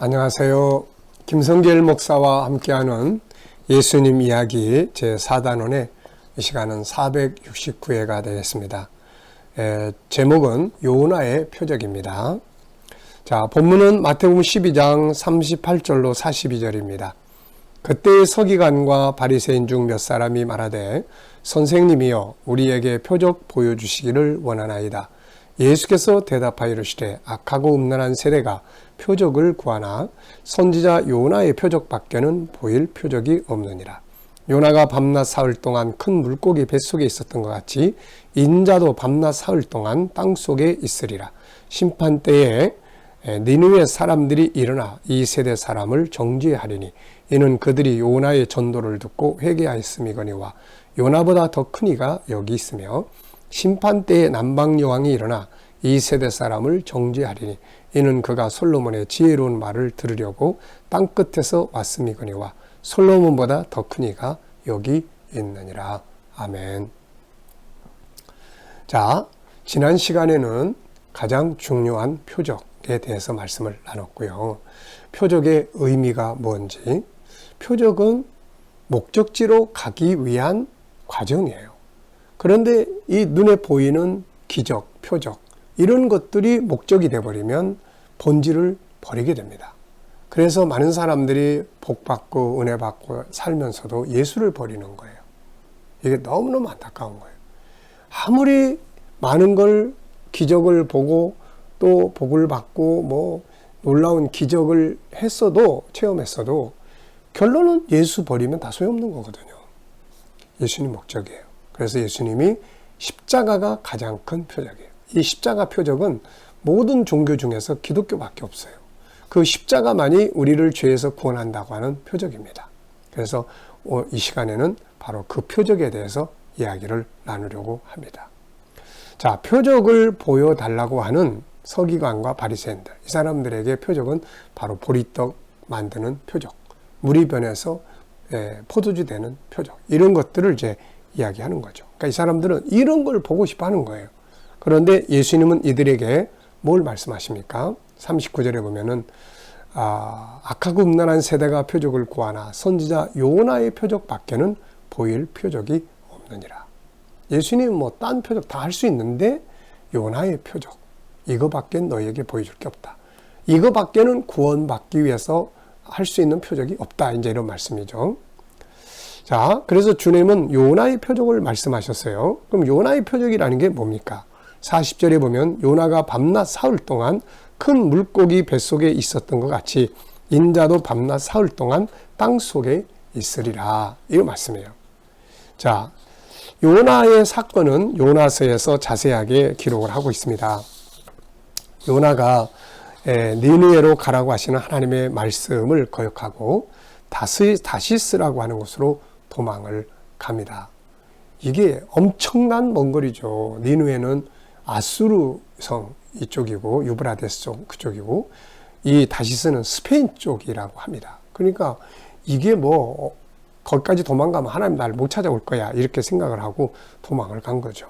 안녕하세요. 김성길 목사와 함께하는 예수님 이야기 제4단원의 이 시간은 469회가 되겠습니다. 제목은 요나의 표적입니다. 자, 본문은 마태복음 12장 38절로 42절입니다. 그때의 서기관과 바리새인 중 몇 사람이 말하되 선생님이여 우리에게 표적 보여주시기를 원하나이다. 예수께서 대답하여 이르시되 악하고 음란한 세대가 표적을 구하나 선지자 요나의 표적밖에는 보일 표적이 없느니라. 요나가 밤낮 사흘 동안 큰 물고기 뱃속에 있었던 것 같이 인자도 밤낮 사흘 동안 땅속에 있으리라. 심판때에 니느웨 사람들이 일어나 이 세대 사람을 정죄하리니 이는 그들이 요나의 전도를 듣고 회개하였음이거니와 요나보다 더 큰 이가 여기 있으며 심판때에 남방여왕이 일어나 이 세대 사람을 정죄하리니 이는 그가 솔로몬의 지혜로운 말을 들으려고 땅끝에서 왔음이거니와 솔로몬보다 더 큰 이가 여기 있느니라. 아멘. 자, 지난 시간에는 가장 중요한 표적에 대해서 말씀을 나눴고요. 표적의 의미가 뭔지, 표적은 목적지로 가기 위한 과정이에요. 그런데 이 눈에 보이는 기적, 표적 이런 것들이 목적이 되어버리면 본질을 버리게 됩니다. 그래서 많은 사람들이 복받고 은혜받고 살면서도 예수를 버리는 거예요. 이게 너무너무 안타까운 거예요. 아무리 많은 걸 기적을 보고 또 복을 받고 뭐 놀라운 기적을 했어도 체험했어도 결론은 예수 버리면 다 소용없는 거거든요. 예수님 목적이에요. 그래서 예수님이 십자가가 가장 큰 표적이에요. 이 십자가 표적은 모든 종교 중에서 기독교밖에 없어요. 그 십자가만이 우리를 죄에서 구원한다고 하는 표적입니다. 그래서 이 시간에는 바로 그 표적에 대해서 이야기를 나누려고 합니다. 자, 표적을 보여달라고 하는 서기관과 바리새인들, 이 사람들에게 표적은 바로 보리떡 만드는 표적, 물이 변해서 포도주 되는 표적, 이런 것들을 이제 이야기하는 거죠. 그러니까 이 사람들은 이런 걸 보고 싶어 하는 거예요. 그런데 예수님은 이들에게 뭘 말씀하십니까? 39절에 보면은 악하고 음란한 세대가 표적을 구하나 선지자 요나의 표적밖에는 보일 표적이 없느니라. 예수님은 뭐 딴 표적 다 할 수 있는데 요나의 표적 이거밖에 너희에게 보여줄 게 없다. 이거밖에는 구원받기 위해서 할 수 있는 표적이 없다. 이제 이런 말씀이죠. 자, 그래서 주님은 요나의 표적을 말씀하셨어요. 그럼 요나의 표적이라는 게 뭡니까? 40절에 보면 요나가 밤낮 사흘 동안 큰 물고기 뱃속에 있었던 것 같이 인자도 밤낮 사흘 동안 땅속에 있으리라. 이거 말씀이에요. 자, 요나의 사건은 요나서에서 자세하게 기록을 하고 있습니다. 요나가 니느웨로 가라고 하시는 하나님의 말씀을 거역하고 다시스라고 하는 곳으로 도망을 갑니다. 이게 엄청난 먼 거리죠. 니느웨는 아수르 성 이쪽이고 유브라데스 쪽 그쪽이고 이 다시스는 스페인 쪽이라고 합니다. 그러니까 이게 뭐 거기까지 도망가면 하나님 나를 못 찾아올 거야 이렇게 생각을 하고 도망을 간 거죠.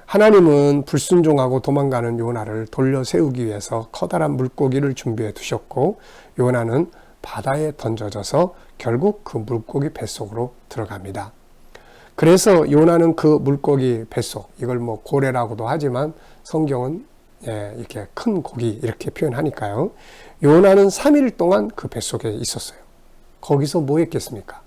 하나님은 불순종하고 도망가는 요나를 돌려 세우기 위해서 커다란 물고기를 준비해 두셨고 요나는 바다에 던져져서 결국 그 물고기 뱃속으로 들어갑니다. 그래서 요나는 그 물고기 뱃속, 이걸 뭐 고래라고도 하지만 성경은 이렇게 큰 고기 이렇게 표현하니까요. 요나는 3일 동안 그 뱃속에 있었어요. 거기서 뭐 했겠습니까?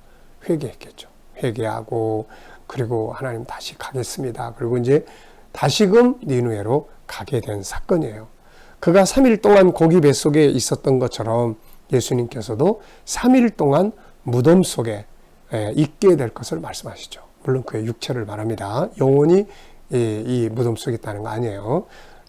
회개했겠죠. 회개하고 그리고 하나님 다시 가겠습니다. 그리고 이제 다시금 니느웨로 가게 된 사건이에요. 그가 3일 동안 고기 뱃속에 있었던 것처럼 예수님께서도 3일 동안 무덤 속에 있게 될 것을 말씀하시죠. 물론 그의 육체를 말합니다. 영혼이 이 무덤 속에 있다는 거 아니에요.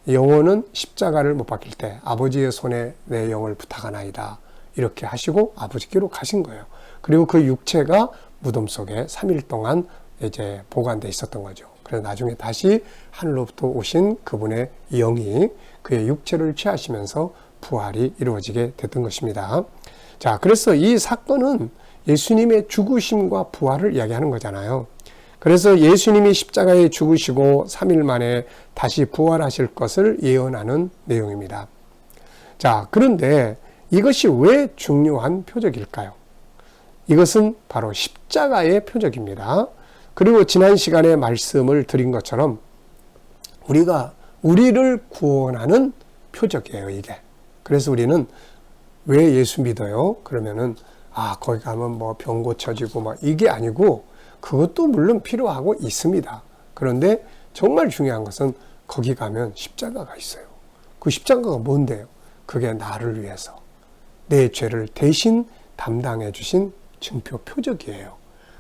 영혼은 십자가를 못 박힐 때 아버지의 손에 내 영을 부탁하나이다. 이렇게 하시고 아버지께로 가신 거예요. 그리고 그 육체가 무덤 속에 3일 동안 이제 보관돼 있었던 거죠. 그래서 나중에 다시 하늘로부터 오신 그분의 영이 그의 육체를 취하시면서 부활이 이루어지게 됐던 것입니다. 자, 그래서 이 사건은 예수님의 죽으심과 부활을 이야기하는 거잖아요. 그래서 예수님이 십자가에 죽으시고 3일 만에 다시 부활하실 것을 예언하는 내용입니다. 자, 그런데 이것이 왜 중요한 표적일까요? 이것은 바로 십자가의 표적입니다. 그리고 지난 시간에 말씀을 드린 것처럼 우리를 구원하는 표적이에요, 이게. 그래서 우리는 왜 예수 믿어요? 그러면은 거기 가면 뭐 병 고쳐지고 막 이게 아니고, 그것도 물론 필요하고 있습니다. 그런데 정말 중요한 것은 거기 가면 십자가가 있어요. 그 십자가가 뭔데요? 그게 나를 위해서 내 죄를 대신 담당해 주신 증표 표적이에요.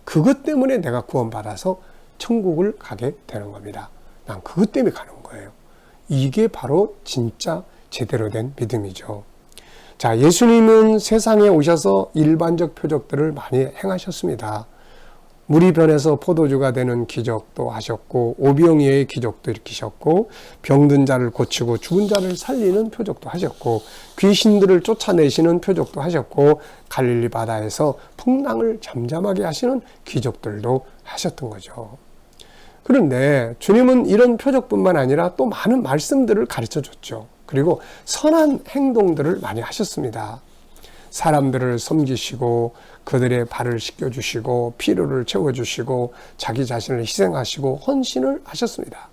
그것 때문에 내가 구원받아서 천국을 가게 되는 겁니다. 난 그것 때문에 가는 거예요. 이게 바로 진짜 제대로 된 믿음이죠. 자, 예수님은 세상에 오셔서 일반적 표적들을 많이 행하셨습니다. 물이 변해서 포도주가 되는 기적도 하셨고, 오병이어의 기적도 일으키셨고, 병든 자를 고치고 죽은 자를 살리는 표적도 하셨고, 귀신들을 쫓아내시는 표적도 하셨고, 갈릴리 바다에서 풍랑을 잠잠하게 하시는 기적들도 하셨던 거죠. 그런데 주님은 이런 표적뿐만 아니라 또 많은 말씀들을 가르쳐 줬죠. 그리고 선한 행동들을 많이 하셨습니다. 사람들을 섬기시고 그들의 발을 씻겨주시고 필요를 채워주시고 자기 자신을 희생하시고 헌신을 하셨습니다.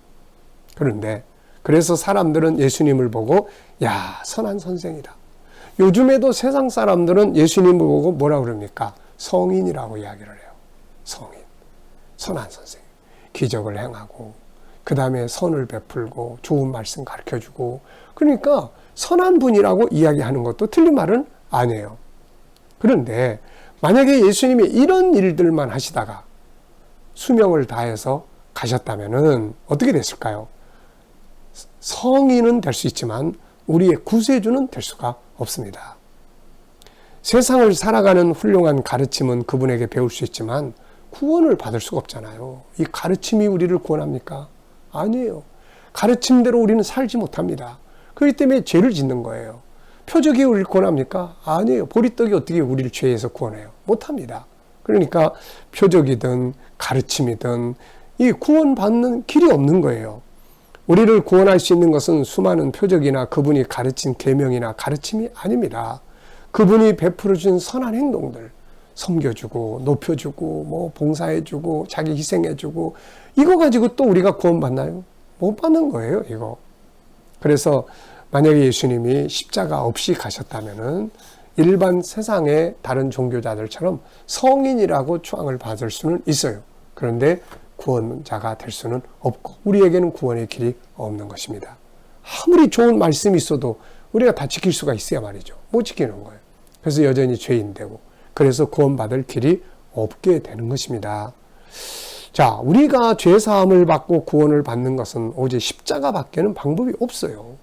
그래서 사람들은 예수님을 보고 선한 선생이다. 요즘에도 세상 사람들은 예수님을 보고 뭐라 그럽니까? 성인이라고 이야기를 해요. 성인, 선한 선생. 기적을 행하고 그 다음에 선을 베풀고 좋은 말씀 가르쳐주고, 그러니까 선한 분이라고 이야기하는 것도 틀린 말은 아니에요. 그런데 만약에 예수님이 이런 일들만 하시다가 수명을 다해서 가셨다면은 어떻게 됐을까요? 성인은 될 수 있지만 우리의 구세주는 될 수가 없습니다. 세상을 살아가는 훌륭한 가르침은 그분에게 배울 수 있지만 구원을 받을 수가 없잖아요. 이 가르침이 우리를 구원합니까? 아니에요. 가르침대로 우리는 살지 못합니다. 그렇기 때문에 죄를 짓는 거예요. 표적이 우리를 구원합니까? 아니에요. 보리떡이 어떻게 우리를 죄에서 구원해요? 못합니다. 그러니까 표적이든 가르침이든 이 구원받는 길이 없는 거예요. 우리를 구원할 수 있는 것은 수많은 표적이나 그분이 가르친 계명이나 가르침이 아닙니다. 그분이 베풀어 준 선한 행동들, 섬겨주고 높여주고 뭐 봉사해주고 자기 희생해주고, 이거 가지고 또 우리가 구원받나요? 못 받는 거예요, 이거. 그래서 만약에 예수님이 십자가 없이 가셨다면은 일반 세상의 다른 종교자들처럼 성인이라고 추앙을 받을 수는 있어요. 그런데 구원자가 될 수는 없고 우리에게는 구원의 길이 없는 것입니다. 아무리 좋은 말씀이 있어도 우리가 다 지킬 수가 있어야 말이죠. 못 지키는 거예요. 그래서 여전히 죄인되고, 그래서 구원받을 길이 없게 되는 것입니다. 자, 우리가 죄사함을 받고 구원을 받는 것은 오직 십자가밖에는 방법이 없어요.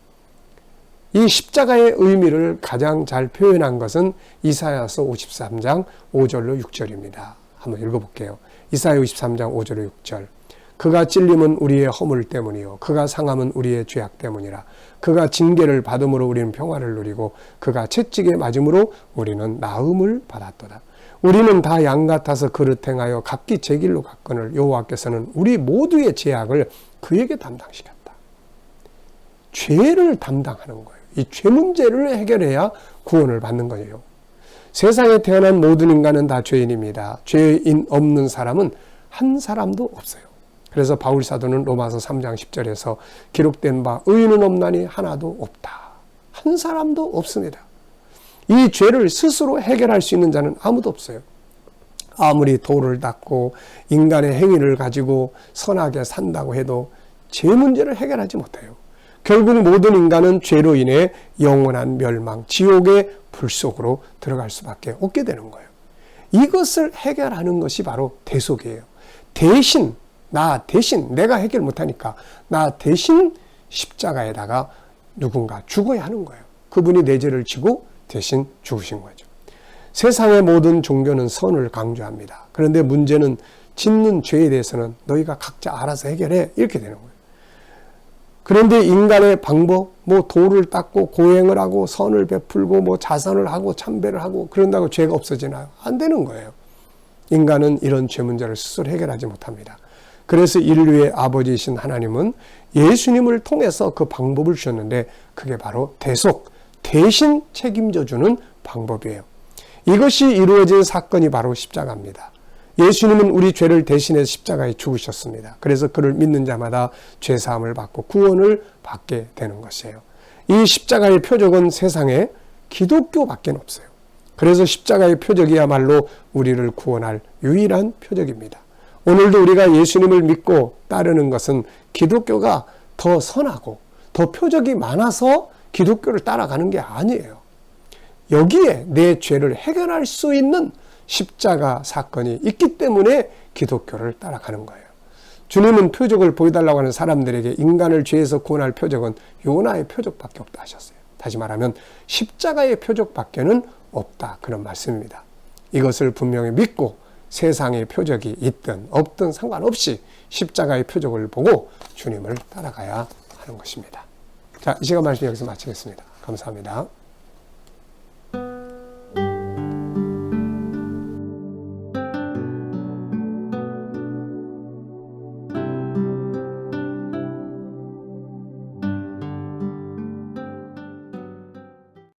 이 십자가의 의미를 가장 잘 표현한 것은 이사야서 53장 5절로 6절입니다. 한번 읽어볼게요. 이사야 53장 5절로 6절. 그가 찔림은 우리의 허물 때문이요 그가 상함은 우리의 죄악 때문이라. 그가 징계를 받음으로 우리는 평화를 누리고 그가 채찍에 맞음으로 우리는 나음을 받았도다. 우리는 다 양 같아서 그릇 행하여 각기 제 길로 갔거늘 여호와께서는 우리 모두의 죄악을 그에게 담당시켰다. 죄를 담당하는 거예요. 이 죄 문제를 해결해야 구원을 받는 거예요. 세상에 태어난 모든 인간은 다 죄인입니다. 죄인 없는 사람은 한 사람도 없어요. 그래서 바울 사도는 로마서 3장 10절에서 기록된 바 의인은 없나니 하나도 없다. 한 사람도 없습니다. 이 죄를 스스로 해결할 수 있는 자는 아무도 없어요. 아무리 도를 닦고 인간의 행위를 가지고 선하게 산다고 해도 죄 문제를 해결하지 못해요. 결국 모든 인간은 죄로 인해 영원한 멸망, 지옥의 불 속으로 들어갈 수밖에 없게 되는 거예요. 이것을 해결하는 것이 바로 대속이에요. 나 대신 내가 해결 못하니까 나 대신 십자가에다가 누군가 죽어야 하는 거예요. 그분이 내 죄를 지고 대신 죽으신 거죠. 세상의 모든 종교는 선을 강조합니다. 그런데 문제는 짓는 죄에 대해서는 너희가 각자 알아서 해결해, 이렇게 되는 거예요. 그런데 인간의 방법, 도를 닦고 고행을 하고 선을 베풀고 자선을 하고 참배를 하고 그런다고 죄가 없어지나요? 안 되는 거예요. 인간은 이런 죄 문제를 스스로 해결하지 못합니다. 그래서 인류의 아버지이신 하나님은 예수님을 통해서 그 방법을 주셨는데 그게 바로 대속, 대신 책임져 주는 방법이에요. 이것이 이루어진 사건이 바로 십자가입니다. 예수님은 우리 죄를 대신해서 십자가에 죽으셨습니다. 그래서 그를 믿는 자마다 죄사함을 받고 구원을 받게 되는 것이에요. 이 십자가의 표적은 세상에 기독교밖에 없어요. 그래서 십자가의 표적이야말로 우리를 구원할 유일한 표적입니다. 오늘도 우리가 예수님을 믿고 따르는 것은 기독교가 더 선하고 더 표적이 많아서 기독교를 따라가는 게 아니에요. 여기에 내 죄를 해결할 수 있는 십자가 사건이 있기 때문에 기독교를 따라가는 거예요. 주님은 표적을 보여달라고 하는 사람들에게 인간을 죄에서 구원할 표적은 요나의 표적밖에 없다 하셨어요. 다시 말하면 십자가의 표적밖에는 없다, 그런 말씀입니다. 이것을 분명히 믿고 세상의 표적이 있든 없든 상관없이 십자가의 표적을 보고 주님을 따라가야 하는 것입니다. 자, 이 시간 말씀 여기서 마치겠습니다. 감사합니다.